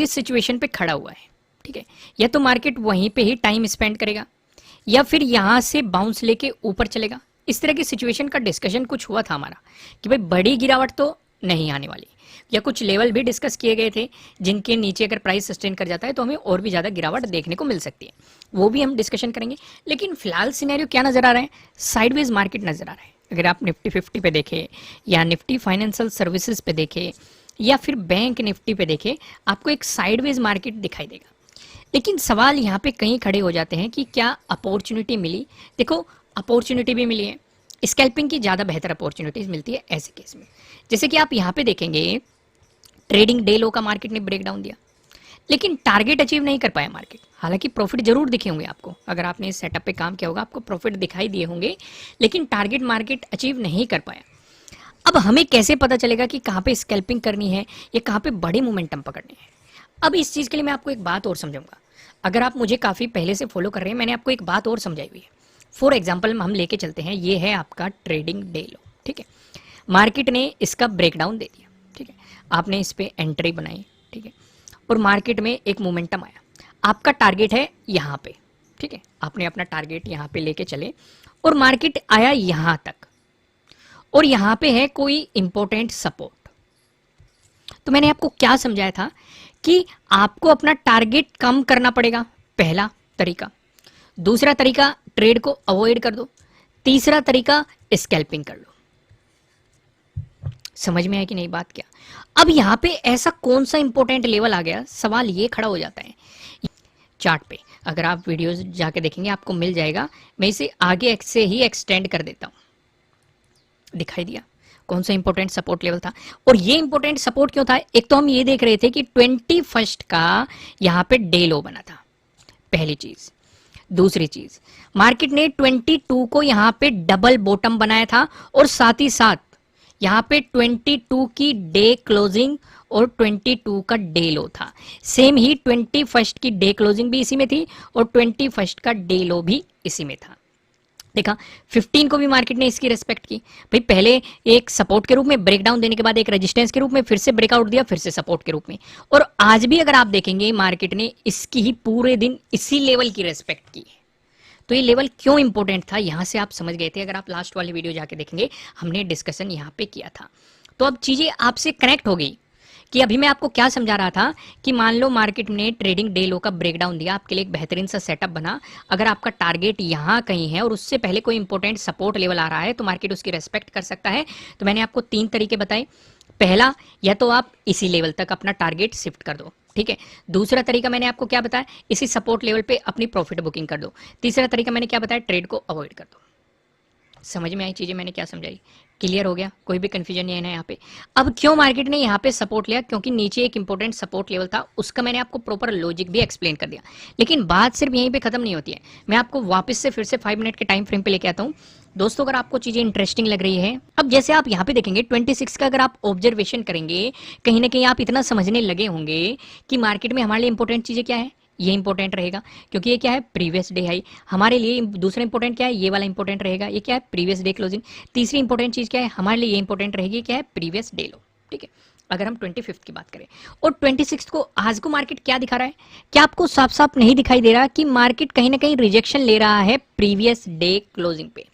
किस सिचुएशन पे खड़ा हुआ है, ठीक है। या तो मार्केट वहीं पे ही टाइम स्पेंड करेगा या फिर यहां से बाउंस लेके ऊपर चलेगा। इस तरह की सिचुएशन का डिस्कशन कुछ हुआ था हमारा कि भाई बड़ी गिरावट तो नहीं आने वाली, या कुछ लेवल भी डिस्कस किए गए थे जिनके नीचे अगर प्राइस सस्टेन कर जाता है तो हमें और भी ज़्यादा गिरावट देखने को मिल सकती है, वो भी हम डिस्कशन करेंगे। लेकिन फिलहाल सिनेरियो क्या नज़र आ रहा है, साइडवेज मार्केट नज़र आ रहा है। अगर आप निफ्टी 50 पे देखें या निफ्टी फाइनेंशियल सर्विसेज पे देखें या फिर बैंक निफ्टी पे देखें, आपको एक साइडवेज मार्केट दिखाई देगा। लेकिन सवाल यहाँ पे कहीं खड़े हो जाते हैं कि क्या अपॉर्चुनिटी मिली। देखो, अपॉर्चुनिटी भी मिली है, स्कैल्पिंग की ज़्यादा बेहतर अपॉर्चुनिटीज मिलती है ऐसे केस में। जैसे कि आप यहाँ पे देखेंगे ट्रेडिंग डे लो का मार्केट ने ब्रेक डाउन दिया, लेकिन टारगेट अचीव नहीं कर पाया मार्केट। हालांकि प्रॉफिट जरूर दिखे होंगे आपको, अगर आपने इस सेटअप पे काम किया होगा आपको प्रॉफिट दिखाई दिए होंगे, लेकिन टारगेट मार्केट अचीव नहीं कर पाया। अब हमें कैसे पता चलेगा कि कहाँ पे स्कैल्पिंग करनी है या कहाँ पे बड़े मोमेंटम पकड़ने हैं। अब इस चीज़ के लिए मैं आपको एक बात और समझाऊंगा। अगर आप मुझे काफ़ी पहले से फॉलो कर रहे हैं, मैंने आपको एक बात और समझाई हुई है। फॉर एग्जाम्पल हम लेके चलते हैं, ये है आपका ट्रेडिंग डे लो, ठीक है। मार्केट ने इसका ब्रेकडाउन दे दिया, ठीक है। आपने इस पे एंट्री बनाई, ठीक है, और मार्केट में एक मोमेंटम आया। आपका टारगेट है यहाँ पे, ठीक है। आपने अपना टारगेट यहाँ पे लेके चले और मार्केट आया यहाँ तक, और यहाँ पे है कोई इंपॉर्टेंट सपोर्ट। तो मैंने आपको क्या समझाया था कि आपको अपना टारगेट कम करना पड़ेगा, पहला तरीका। दूसरा तरीका, ट्रेड को अवॉइड कर दो। तीसरा तरीका, स्कैल्पिंग कर लो। समझ में आया कि नहीं बात क्या। अब यहां पे ऐसा कौन सा इंपॉर्टेंट लेवल आ गया, सवाल ये खड़ा हो जाता है। चार्ट पे अगर आप वीडियोस जाके देखेंगे आपको मिल जाएगा, मैं इसे आगे से ही एक्सटेंड कर देता हूं। दिखाई दिया कौन सा इंपॉर्टेंट सपोर्ट लेवल था, और ये इंपॉर्टेंट सपोर्ट क्यों था। एक तो हम ये देख रहे थे कि 21 का यहां पे डे लो बना था, पहली चीज। दूसरी चीज, मार्केट ने 22 को यहां पे डबल बॉटम बनाया था, और साथ ही साथ यहां पे 22 की डे क्लोजिंग और 22 का डे लो था। सेम ही 21 की डे क्लोजिंग भी इसी में थी और 21 का डे लो भी इसी में था। देखा, 15 को भी मार्केट ने इसकी रेस्पेक्ट की। भाई पहले एक सपोर्ट के रूप में, ब्रेकडाउन देने के बाद एक रेजिस्टेंस के रूप में, फिर से ब्रेकआउट दिया, फिर से सपोर्ट के रूप में। और आज भी अगर आप देखेंगे मार्केट ने इसकी ही पूरे दिन इसी लेवल की रेस्पेक्ट की है। तो ये लेवल क्यों इंपॉर्टेंट था, यहां से आप समझ गए थे। अगर आप लास्ट वाली वीडियो जाके देखेंगे, हमने डिस्कशन यहां पे किया था। तो अब चीजें आपसे कनेक्ट हो गई कि अभी मैं आपको क्या समझा रहा था कि मान लो मार्केट ने ट्रेडिंग डे लो का ब्रेकडाउन दिया, आपके लिए एक बेहतरीन सा सेटअप बना। अगर आपका टारगेट यहां कहीं है और उससे पहले कोई इंपॉर्टेंट सपोर्ट लेवल आ रहा है तो मार्केट उसकी रेस्पेक्ट कर सकता है। तो मैंने आपको 3 तरीके बताए। पहला, या तो आप इसी लेवल तक अपना टारगेट शिफ्ट कर दो, ठीक है। दूसरा तरीका मैंने आपको क्या बताया, इसी सपोर्ट लेवल पे अपनी प्रॉफिट बुकिंग कर दो। तीसरा तरीका मैंने क्या बताया, ट्रेड को अवॉइड कर दो। समझ में आई चीजें मैंने क्या समझाई, क्लियर हो गया, कोई भी कंफ्यूजन नहीं है ना यहाँ पे। अब क्यों मार्केट ने यहाँ पे सपोर्ट लिया, क्योंकि नीचे एक इंपॉर्टेंट सपोर्ट लेवल था, उसका मैंने आपको प्रॉपर लॉजिक भी एक्सप्लेन कर दिया। लेकिन बात सिर्फ यहीं पे खत्म नहीं होती है, मैं आपको वापस से फिर से 5 मिनट के टाइम फ्रेम पे लेके आता हूँ। दोस्तों, अगर आपको चीजें इंटरेस्टिंग लग रही है, अब जैसे आप यहाँ पे देखेंगे 26 का अगर आप ऑब्जर्वेशन करेंगे, कहीं ना कहीं आप इतना समझने लगे होंगे कि मार्केट में हमारे लिए इंपॉर्टेंट चीजें क्या है। ये इंपॉर्टेंट रहेगा क्योंकि ये क्या है, प्रीवियस डे हाई। हमारे लिए दूसरा इंपॉर्टेंट क्या है, ये वाला इंपॉर्टेंट रहेगा, ये क्या है, प्रीवियस डे क्लोजिंग। तीसरी इंपॉर्टेंट चीज क्या है हमारे लिए, ये इंपॉर्टेंट रहेगी, क्या है, प्रीवियस डे लो, ठीक है। अगर हम 25 की बात करें और 26 को, आज को मार्केट क्या दिखा रहा है, क्या आपको साफ साफ नहीं दिखाई दे रहा कि मार्केट कहीं ना कहीं रिजेक्शन ले रहा है प्रीवियस डे क्लोजिंग पे।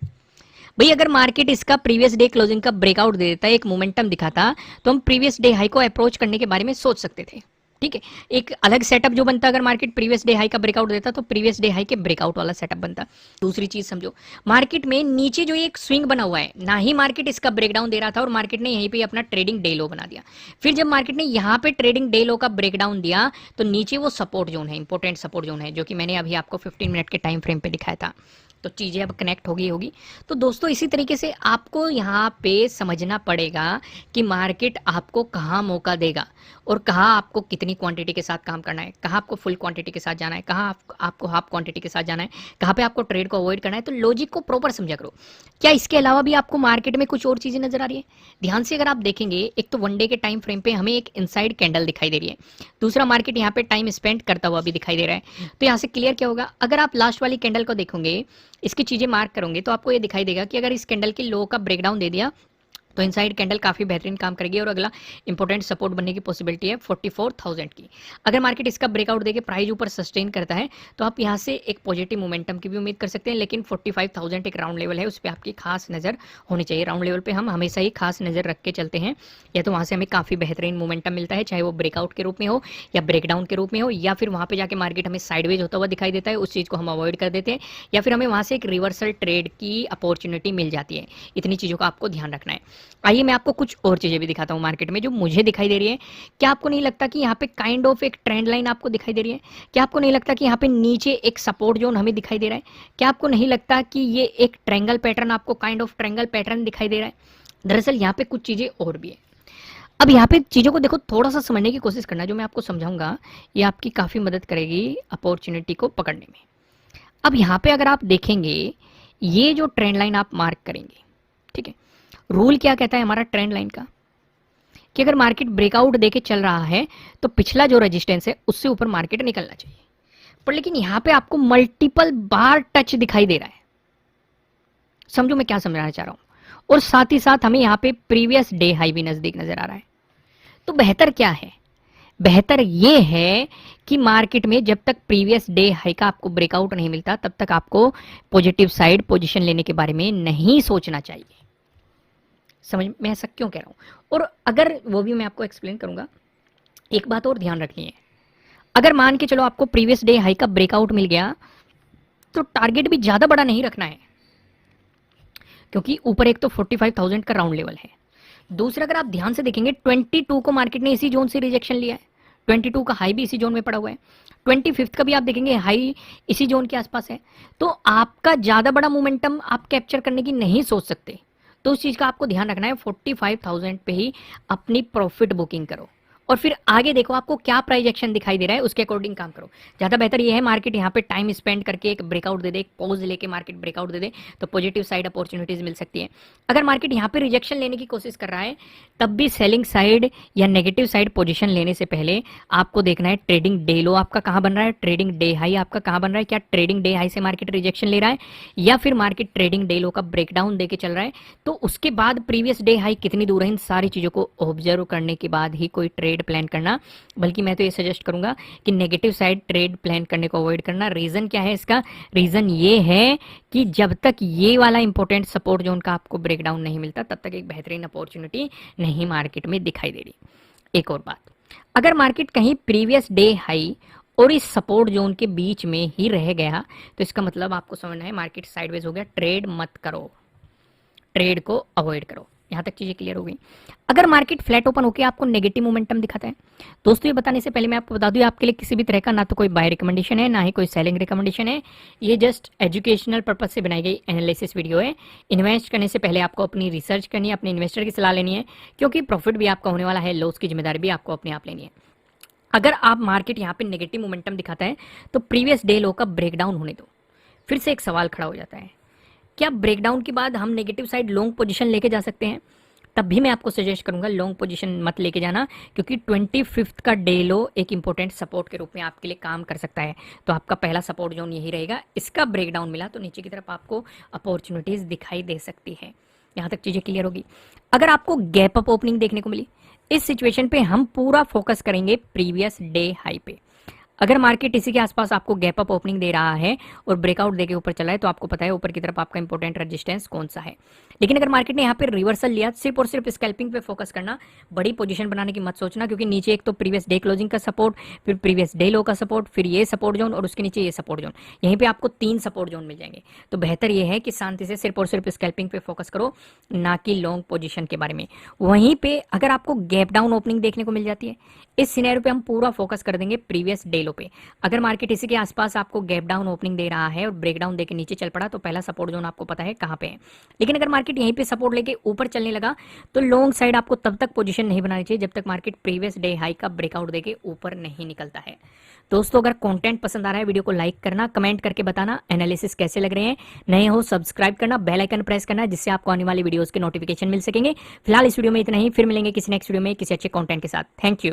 भाई अगर मार्केट इसका प्रीवियस डे क्लोजिंग का ब्रेकआउट दे देता, एक मोमेंटम दिखाता, तो हम प्रीवियस डे हाई को अप्रोच करने के बारे में सोच सकते थे, ठीक है। एक अलग सेटअप जो बनता अगर मार्केट प्रीवियस डे हाई का ब्रेकआउट देता, तो प्रीवियस डे हाई के ब्रेकआउट वाला सेटअप बनता। दूसरी चीज समझो, मार्केट में नीचे जो एक स्विंग बना हुआ है, ना ही मार्केट इसका ब्रेकडाउन दे रहा था और मार्केट ने यहीं पे अपना ट्रेडिंग डे लो बना दिया। फिर जब मार्केट ने यहाँ पे ट्रेडिंग डे लो का ब्रेकडाउन दिया, तो नीचे वो सपोर्ट जोन है, इंपॉर्टेंट सपोर्ट जोन है, जो कि मैंने अभी आपको 15 मिनट के टाइम फ्रेम पे दिखाया था। तो चीजें अब कनेक्ट होगी। तो दोस्तों, इसी तरीके से आपको यहाँ पे समझना पड़ेगा कि मार्केट आपको कहाँ मौका देगा और कहाँ आपको कितनी क्वांटिटी के साथ काम करना है, कहाँ आपको फुल क्वांटिटी के साथ जाना है, कहाँ आपको हाफ क्वांटिटी के साथ जाना है, कहाँ पे आपको ट्रेड को अवॉइड करना है। तो लॉजिक को प्रॉपर समझा करो। क्या इसके अलावा भी आपको मार्केट में कुछ और चीजें नजर आ रही है? ध्यान से अगर आप देखेंगे, एक तो 1 डे के टाइम फ्रेम पे हमें एक इनसाइड कैंडल दिखाई दे रही है, दूसरा मार्केट यहाँ पे टाइम स्पेंड करता हुआ भी दिखाई दे रहा है। तो यहाँ से क्लियर क्या होगा, अगर आप लास्ट वाली कैंडल को देखोगे, इसकी चीजें मार्क करोगे, तो आपको ये दिखाई देगा कि अगर इस कैंडल की लो का ब्रेकडाउन दे दिया तो इनसाइड कैंडल काफी बेहतरीन काम करेगी और अगला इंपॉर्टेंट सपोर्ट बनने की पॉसिबिलिटी है 44,000 की। अगर मार्केट इसका ब्रेकआउट देके प्राइस ऊपर सस्टेन करता है तो आप यहां से एक पॉजिटिव मोमेंटम की भी उम्मीद कर सकते हैं, लेकिन 45,000 एक राउंड लेवल है, उस पर आपकी खास नजर होनी चाहिए। राउंड लेवल पे हम हमेशा ही खास नजर रख के चलते हैं, या तो वहां से हमें काफी बेहतरीन मोमेंटम मिलता है, चाहे वो ब्रेकआउट के रूप में हो या ब्रेकडाउन के रूप में हो, या फिर वहां पे जाके मार्केट हमें साइडवेज होता हुआ दिखाई देता है, उस चीज को हम अवॉइड कर देते हैं, या फिर हमें वहां से एक रिवर्सल ट्रेड की अपॉर्चुनिटी मिल जाती है। इतनी चीजों का आपको ध्यान रखना है। आइए मैं आपको कुछ और चीजें भी दिखाता हूँ मार्केट में जो मुझे दिखाई दे रही है। क्या आपको नहीं लगता कि यहाँ पे काइंड ऑफ एक ट्रेंड लाइन आपको दिखाई दे रही है? क्या आपको नहीं लगता कि यहाँ पे नीचे एक सपोर्ट जोन हमें दिखाई दे रहा है? क्या आपको नहीं लगता कि ये एक ट्रायंगल पैटर्न आपको काइंड ऑफ ट्रायंगल पैटर्न दिखाई दे रहा है? दरअसल यहाँ पे कुछ चीजें और भी है। अब यहाँ पे चीजों को देखो, थोड़ा सा समझने की कोशिश करना, जो मैं आपको समझाऊंगा ये आपकी काफी मदद करेगी अपॉर्चुनिटी को पकड़ने में। अब यहाँ पे अगर आप देखेंगे, ये जो ट्रेंड लाइन आप मार्क करेंगे, ठीक है, रूल क्या कहता है हमारा ट्रेंड लाइन का, कि अगर मार्केट ब्रेकआउट देके चल रहा है तो पिछला जो रेजिस्टेंस है उससे ऊपर मार्केट निकलना चाहिए। पर लेकिन यहां पे आपको मल्टीपल बार टच दिखाई दे रहा है। समझो मैं क्या समझाना चाह रहा हूं। और साथ ही साथ हमें यहां पे प्रीवियस डे हाई भी नजदीक नजर आ रहा है। तो बेहतर क्या है? बेहतर यह है कि मार्केट में जब तक प्रीवियस डे हाई का आपको ब्रेकआउट नहीं मिलता तब तक आपको पॉजिटिव साइड पोजीशन लेने के बारे में नहीं सोचना चाहिए। समझ में ऐसा क्यों कह रहा हूं? और अगर वो भी मैं आपको एक्सप्लेन करूंगा। एक बात और ध्यान रखनी है, अगर मान के चलो आपको प्रीवियस डे हाई का ब्रेकआउट मिल गया तो टारगेट भी ज्यादा बड़ा नहीं रखना है, क्योंकि ऊपर एक तो 45,000 का राउंड लेवल है। दूसरा, अगर आप ध्यान से देखेंगे 22 को मार्केट ने इसी जोन से रिजेक्शन लिया है, 22 का हाई भी इसी जोन में पड़ा हुआ है, 25 का भी आप देखेंगे हाई इसी जोन के आसपास है। तो आपका ज्यादा बड़ा मोमेंटम आप कैप्चर करने की नहीं सोच सकते। तो उस चीज का आपको ध्यान रखना है, 45,000 पे ही अपनी प्रॉफिट बुकिंग करो और फिर आगे देखो आपको क्या प्राइस एक्शन दिखाई दे रहा है, उसके अकॉर्डिंग काम करो। ज्यादा बेहतर ये है मार्केट यहाँ पे टाइम स्पेंड करके एक ब्रेकआउट दे दे, एक पॉज लेके मार्केट ब्रेकआउट दे दे, तो पॉजिटिव साइड अपॉर्चुनिटीज मिल सकती है। अगर मार्केट यहाँ पे रिजेक्शन लेने की कोशिश कर रहा है तब भी सेलिंग साइड या नेगेटिव साइड पोजिशन लेने से पहले आपको देखना है ट्रेडिंग डे लो आपका कहाँ बन रहा है, ट्रेडिंग डे हाई आपका कहाँ बन रहा है। क्या ट्रेडिंग डे हाई से मार्केट रिजेक्शन ले रहा है या फिर मार्केट ट्रेडिंग डे लो का ब्रेकडाउन देके चल रहा है। तो उसके बाद प्रीवियस डे हाई कितनी दूर है, इन सारी चीजों को ऑब्जर्व करने के बाद ही कोई ट्रेड प्लान करना। बल्कि मैं तो ये सजेस्ट करूंगा कि नेगेटिव साइड ट्रेड प्लान करने को अवॉइड करना। रीजन क्या है इसका? रीजन ये है कि जब तक ये वाला इंपॉर्टेंट सपोर्ट जोन का आपको ब्रेकडाउन नहीं मिलता तब तक एक बेहतरीन अपॉर्चुनिटी नहीं मार्केट में दिखाई दे रही। एक और बात, अगर मार्केट कहीं प्रीवियस डे हाई और इस सपोर्ट जोन के बीच में ही रह गया तो इसका मतलब आपको समझना है मार्केट साइडवेज हो गया, ट्रेड मत करो, ट्रेड को अवॉइड करो। यहां तक चीजें क्लियर हो गई। अगर मार्केट फ्लैट ओपन होकर आपको नेगेटिव मोमेंटम दिखाता है, दोस्तों ये बताने से पहले मैं आपको बता दूं, आपके लिए किसी भी तरह का ना तो कोई बाय रिकमेंडेशन है ना ही कोई सेलिंग रिकमेंडेशन है। ये जस्ट एजुकेशनल पर्पज से बनाई गई एनालिसिस वीडियो है। इन्वेस्ट करने से पहले आपको अपनी रिसर्च करनी है, अपने इन्वेस्टर की सलाह लेनी है, क्योंकि प्रॉफिट भी आपका होने वाला है, लॉस की जिम्मेदारी भी आपको अपने आप लेनी है। अगर आप मार्केट यहाँ पे नेगेटिव मोमेंटम दिखाता है तो प्रीवियस डे लो का ब्रेकडाउन होने दो। फिर से एक सवाल खड़ा हो जाता है, क्या ब्रेकडाउन के बाद हम नेगेटिव साइड लॉन्ग पोजीशन लेके जा सकते हैं? तब भी मैं आपको सजेस्ट करूंगा लॉन्ग पोजीशन मत लेके जाना, क्योंकि 25 का डे लो एक इंपॉर्टेंट सपोर्ट के रूप में आपके लिए काम कर सकता है। तो आपका पहला सपोर्ट जोन यही रहेगा। इसका ब्रेकडाउन मिला तो नीचे की तरफ आपको अपॉर्चुनिटीज दिखाई दे सकती है। यहाँ तक चीजें क्लियर होगी। अगर आपको गैप अप ओपनिंग देखने को मिली, इस सिचुएशन पे हम पूरा फोकस करेंगे प्रीवियस डे हाई पे। अगर मार्केट इसी के आसपास आपको गैप अप ओपनिंग दे रहा है और ब्रेकआउट देके ऊपर चला है तो आपको पता है ऊपर की तरफ आपका इंपॉर्टेंट रेजिस्टेंस कौन सा है। लेकिन अगर मार्केट ने यहाँ पे रिवर्सल लिया, सिर्फ और सिर्फ स्कैल्पिंग पे फोकस करना, बड़ी पोजीशन बनाने की मत सोचना, क्योंकि नीचे एक तो प्रीवियस डे क्लोजिंग का सपोर्ट, फिर प्रीवियस डे लो का सपोर्ट, फिर ये सपोर्ट जोन और उसके नीचे ये सपोर्ट जोन, यहीं पे आपको 3 सपोर्ट जोन मिल जाएंगे। तो बेहतर ये है कि शांति से सिर्फ और सिर्फ स्कैल्पिंग पे फोकस करो, ना कि लॉन्ग पोजीशन के बारे में। वहीं पे अगर आपको गैप डाउन ओपनिंग देखने को मिल जाती है, इस सिनेरियो पे हम पूरा फोकस कर देंगे प्रीवियस डे लो पे। अगर मार्केट इसी के आसपास आपको गैप डाउन ओपनिंग दे रहा है और ब्रेकडाउन देके नीचे चल पड़ा तो पहला सपोर्ट जोन आपको पता है कहां पे है। लेकिन अगर मार्केट यहीं पे सपोर्ट लेके ऊपर चलने लगा तो लॉन्ग साइड आपको तब तक पोजीशन नहीं बनानी चाहिए जब तक मार्केट प्रीवियस डे हाई का ब्रेकआउट देके ऊपर नहीं निकलता है। दोस्तों अगर कंटेंट पसंद आ रहा है वीडियो को लाइक करना, कमेंट करके बताना एनालिसिस कैसे लग रहे हैं, नए हो सब्सक्राइब करना, बेल आइकन प्रेस करना, जिससे आपको आने वाली वीडियोस के नोटिफिकेशन मिल सकेंगे। फिलहाल इस वीडियो में इतना ही, फिर मिलेंगे किसी नेक्स्ट वीडियो में किसी अच्छे कंटेंट के साथ। Thank you.